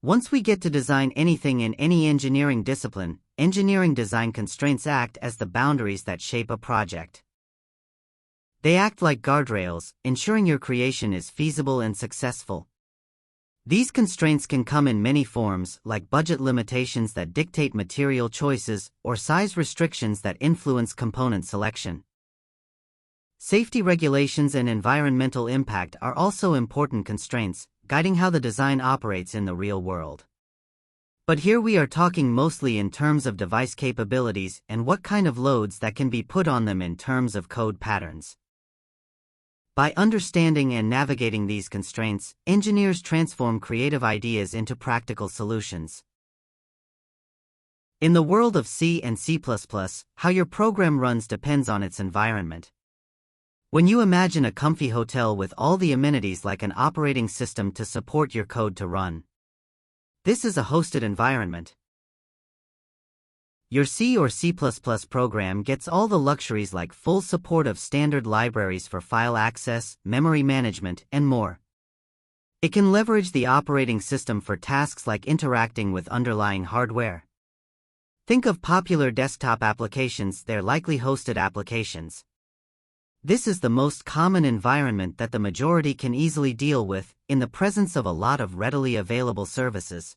Once we get to design anything in any engineering discipline, engineering design constraints act as the boundaries that shape a project. They act like guardrails, ensuring your creation is feasible and successful. These constraints can come in many forms, like budget limitations that dictate material choices or size restrictions that influence component selection. Safety regulations and environmental impact are also important constraints, guiding how the design operates in the real world. But here we are talking mostly in terms of device capabilities and what kind of loads that can be put on them in terms of code patterns. By understanding and navigating these constraints, engineers transform creative ideas into practical solutions. In the world of C and C++, how your program runs depends on its environment. When you imagine a comfy hotel with all the amenities like an operating system to support your code to run, this is a hosted environment. Your C or C++ program gets all the luxuries like full support of standard libraries for file access, memory management, and more. It can leverage the operating system for tasks like interacting with underlying hardware. Think of popular desktop applications, they're likely hosted applications. This is the most common environment that the majority can easily deal with, in the presence of a lot of readily available services.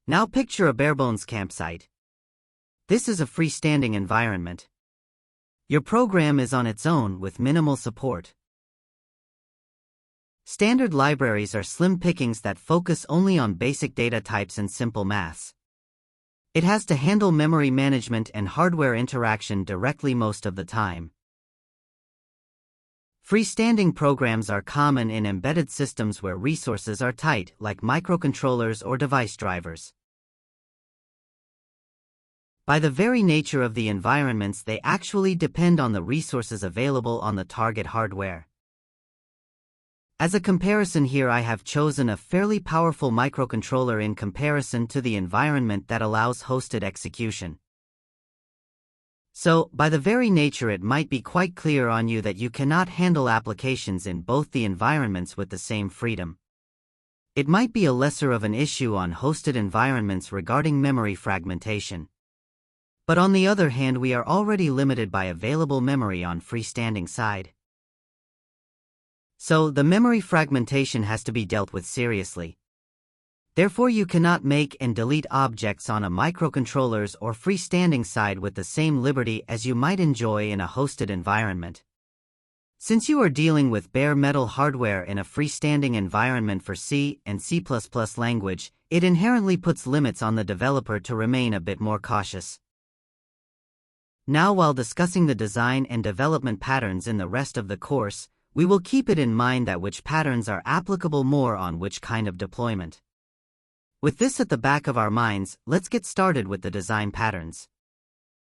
Now picture a barebones campsite. This is a freestanding environment. Your program is on its own with minimal support. Standard libraries are slim pickings that focus only on basic data types and simple maths. It has to handle memory management and hardware interaction directly most of the time. Freestanding programs are common in embedded systems where resources are tight, like microcontrollers or device drivers. By the very nature of the environments, they actually depend on the resources available on the target hardware. As a comparison here, I have chosen a fairly powerful microcontroller in comparison to the environment that allows hosted execution. So, by the very nature, it might be quite clear on you that you cannot handle applications in both the environments with the same freedom. It might be a lesser of an issue on hosted environments regarding memory fragmentation. But on the other hand, we are already limited by available memory on freestanding side. So, the memory fragmentation has to be dealt with seriously. Therefore, you cannot make and delete objects on a microcontroller's or freestanding side with the same liberty as you might enjoy in a hosted environment. Since you are dealing with bare metal hardware in a freestanding environment for C and C++ language, it inherently puts limits on the developer to remain a bit more cautious. Now, while discussing the design and development patterns in the rest of the course, we will keep it in mind that which patterns are applicable more on which kind of deployment. With this at the back of our minds, let's get started with the design patterns.